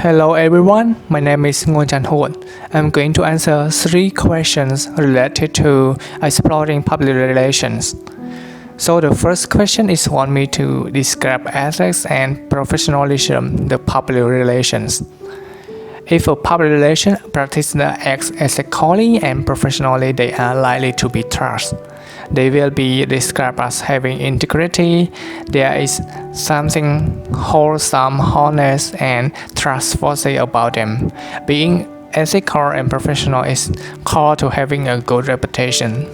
Hello everyone, my name is Ngôn Chan Hoon. I'm going to answer 3 questions related to exploring public relations. So the first question is want me to describe ethics and professionalism, the public relations. If a public relation practitioner acts ethically and professionally, they are likely to be trusted. They will be described as having integrity. There is something wholesome, honest, and trustworthy about them. Being ethical and professional is core to having a good reputation.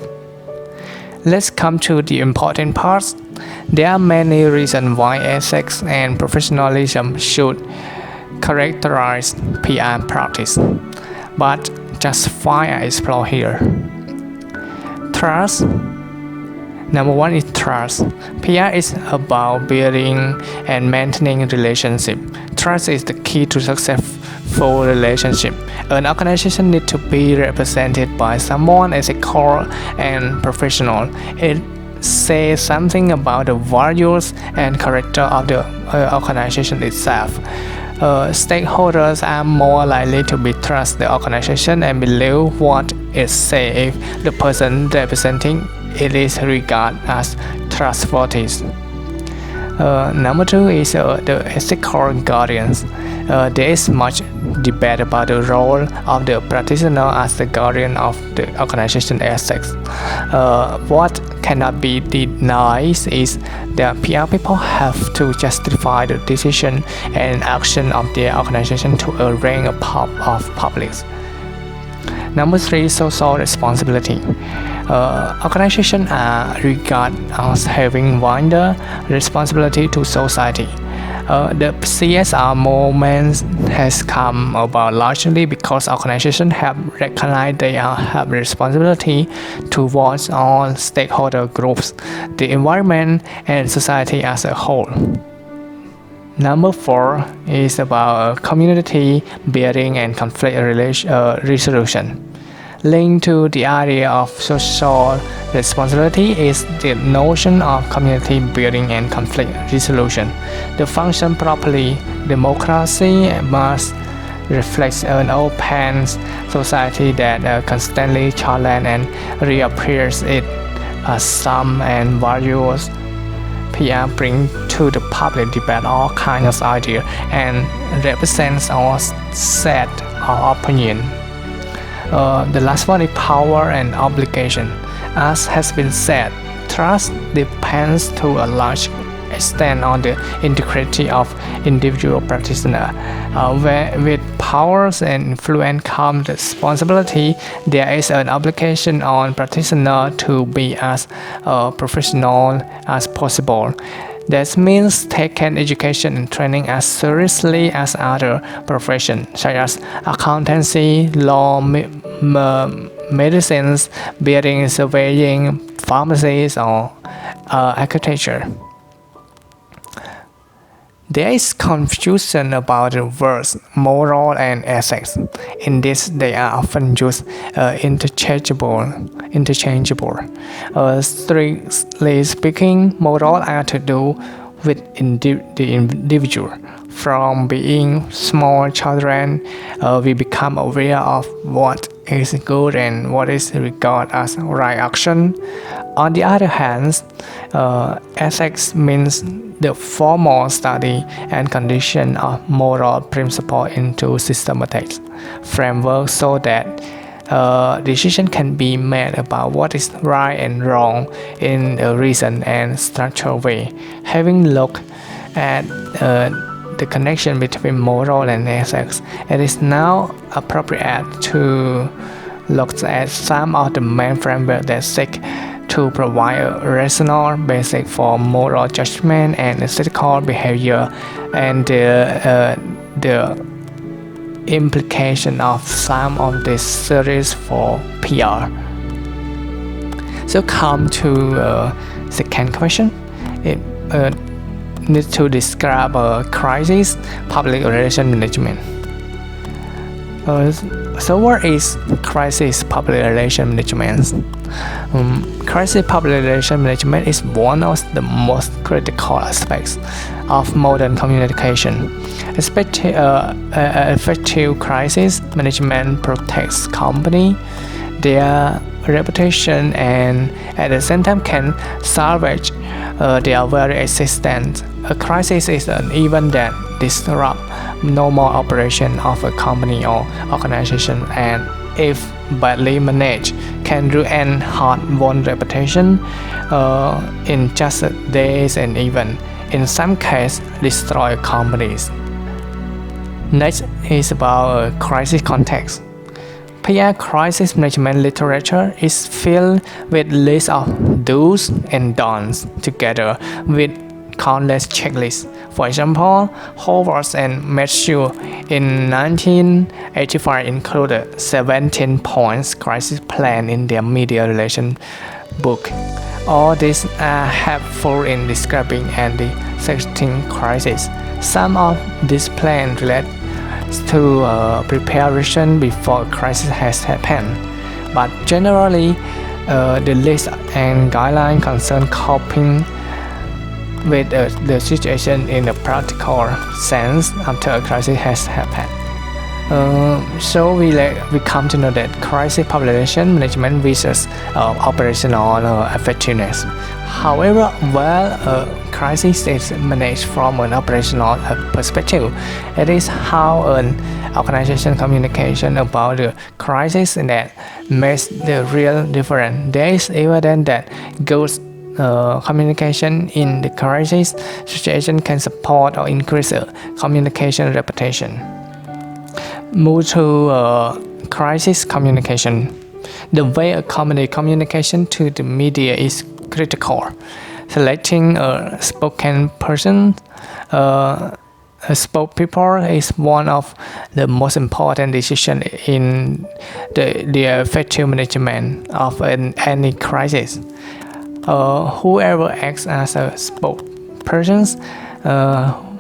Let's come to the important parts. There are many reasons why ethics and professionalism should characterize PR practice, but just 5 I explore here. Trust. Number 1 is trust. PR is about building and maintaining relationship. Trust is the key to successful relationship. An organization needs to be represented by someone ethical and professional. It says something about the values and character of the organization itself. Stakeholders are more likely to trust the organization and believe what it says if the person representing it is regarded as trustworthy. Number 2 is the ethical guardians. There is much debate about the role of the practitioner as the guardian of the organization ethics. What cannot be denied is that PR people have to justify the decision and action of their organization to a range of public. Number 3, social responsibility. Organizations are regarded as having wider responsibility to society. The CSR movement has come about largely because organizations have recognized they have responsibility towards all stakeholder groups, the environment, and society as a whole. Number 4 is about community building and conflict resolution. Linked to the idea of social responsibility is the notion of community building and conflict resolution. To function properly, democracy must reflect an open society that constantly challenges and reappears its some and values. PR bring to the public debate all kinds of ideas and represents all set of opinion. The last one is power and obligation. As has been said, trust depends to a large extent on the integrity of individual practitioner. With powers and influence comes responsibility. There is an obligation on practitioner to be as professional as possible. That means taking education and training as seriously as other professions, such as accountancy, law, medicine, building, surveying, pharmacies, or architecture. There is confusion about the words moral and ethics. In this, they are often used interchangeable. Strictly speaking, moral are to do with the individual. From being small children, we become aware of what is good and what is regarded as right action. On the other hand, ethics means the formal study and condition of moral principle into systematic framework so that decision can be made about what is right and wrong in a reasoned and structured way. Having looked at the connection between moral and ethics, it is now appropriate to look at some of the main frameworks that seek to provide a rational basis for moral judgment and ethical behavior, and the implication of some of this series for PR. So come to second question. It needs to describe a crisis public relation management. So what is crisis public relation management? Crisis public relation management is one of the most critical aspects of modern communication. Effective crisis management protects company, their reputation, and at the same time can salvage their very existence. A crisis is an event that disrupts normal operation of a company or organization, and if badly managed, can ruin hard-won reputation in just days and even, in some cases, destroy companies. Next is about crisis context. PR crisis management literature is filled with lists of do's and don'ts together with countless checklists. For example, Howard and Matthew in 1985 included 17 points crisis plan in their media relation book. All these are helpful in describing and dissecting crisis. Some of these plans relate to preparation before a crisis has happened, but generally the list and guidelines concern coping with the situation in a practical sense after a crisis has happened. So we come to know that crisis public relation management versus operational effectiveness. However, while a crisis is managed from an operational perspective, it is how an organization communication about the crisis that makes the real difference. There is evidence that good communication in the crisis situation can support or increase communication reputation. Move to crisis communication. The way a company communication to the media is critical. Selecting a spokesperson, a spokespeople is one of the most important decisions in the effective management of any crisis. Whoever acts as a spokesperson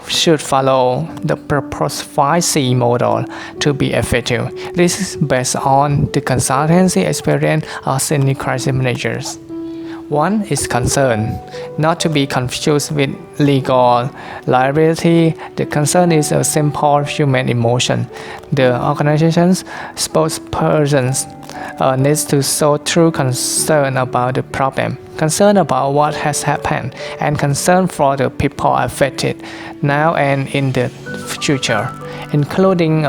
should follow the proposed 5C model to be effective. This is based on the consultancy experience of senior crisis managers. One is concern, not to be confused with legal liability. The concern is a simple human emotion. The organization's spokespersons needs to show true concern about the problem, concern about what has happened, and concern for the people affected now and in the future, including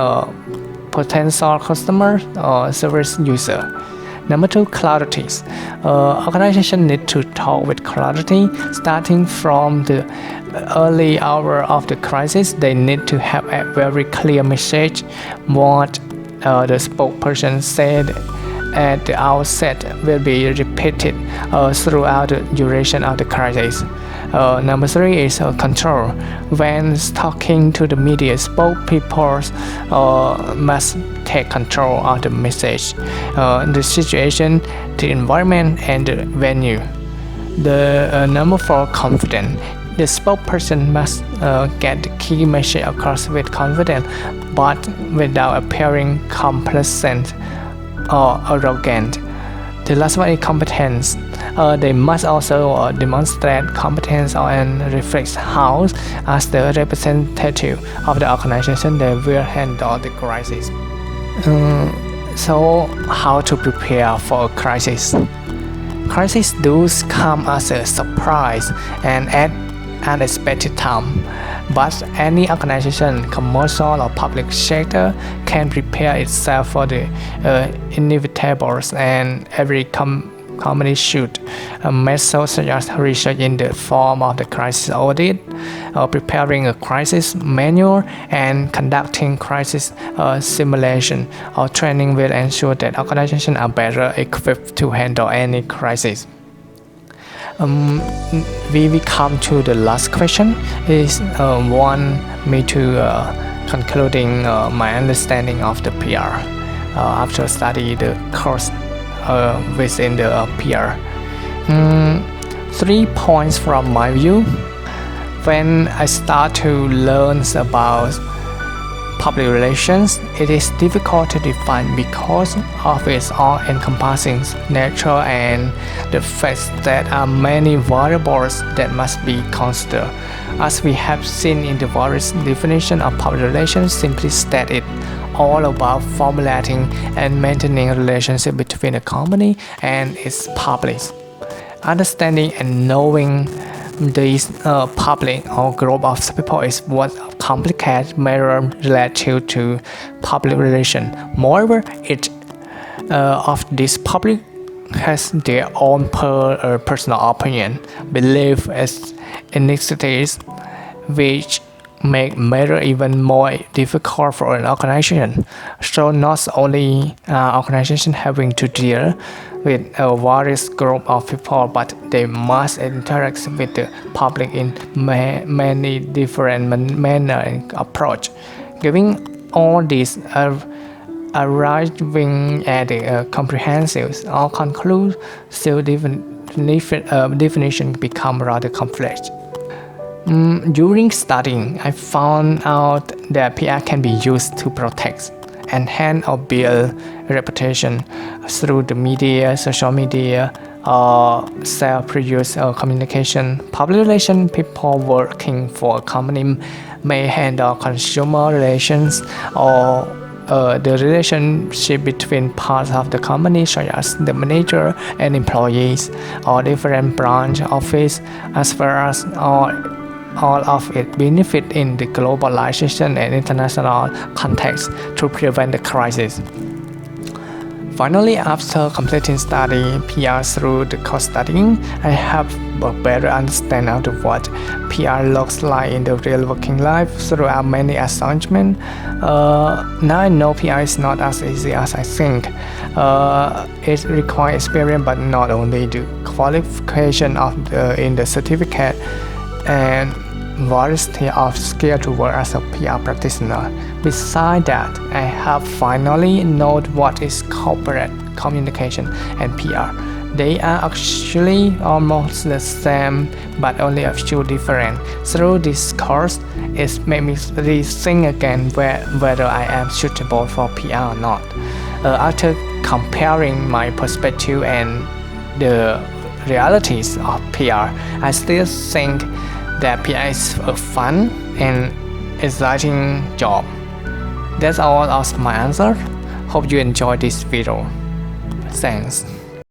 potential customers or service user. Number two, clarity. Organization need to talk with clarity. Starting from the early hour of the crisis, they need to have a very clear message. What the spokesperson said at the outset will be repeated throughout the duration of the crisis. Number three is control. When talking to the media, spokespeople must take control of the message, the situation, the environment, and the venue. The number four, confidence. The spokesperson must get the key message across with confidence, but without appearing complacent or arrogant. The last one is competence. They must also demonstrate competence and reflect how, as the representative of the organization, they will handle the crisis. So, how to prepare for a crisis? Crises do come as a surprise and at unexpected time, but any organization, commercial or public sector, can prepare itself for the inevitables, and every company should make such as research in the form of the crisis audit, preparing a crisis manual, and conducting crisis simulation or training will ensure that organizations are better equipped to handle any crisis. We come to the last question. Is want me to concluding my understanding of the PR after study the course within the PR. 3 points from my view. When I start to learn about public relations, it is difficult to define because of its all-encompassing nature and the fact that there are many variables that must be considered. As we have seen in the various definitions of public relations, simply state it all about formulating and maintaining a relationship between a company and its public. Understanding and knowing this public or group of people is what complicates matter related to public relation. Moreover, each of these public has their own personal opinion, belief, as ethnicities, which make matter even more difficult for an organization. So not only organization having to deal with a various group of people, but they must interact with the public in many different manner and approach. Giving all these arriving at a comprehensive or conclusive definition become rather complex. During studying, I found out that PR can be used to protect, enhance or build reputation through the media, social media, or self-produced communication. Public relations people working for a company may handle consumer relations or the relationship between parts of the company, such as the manager and employees, or different branch office, as well as all of it benefit in the globalization and international context to prevent the crisis. Finally, after completing study PR through the course studying, I have a better understanding of what PR looks like in the real working life throughout many assignments. Now I know PR is not as easy as I think. It requires experience, but not only the qualification in the certificate and variety of skills to work as a PR practitioner. Besides that, I have finally known what is corporate communication and PR. They are actually almost the same, but only a few different. Through this course, it made me rethink again whether I am suitable for PR or not. After comparing my perspective and the realities of PR, I still think that PR is a fun and exciting job. That's all of my answer. Hope you enjoyed this video. Thanks.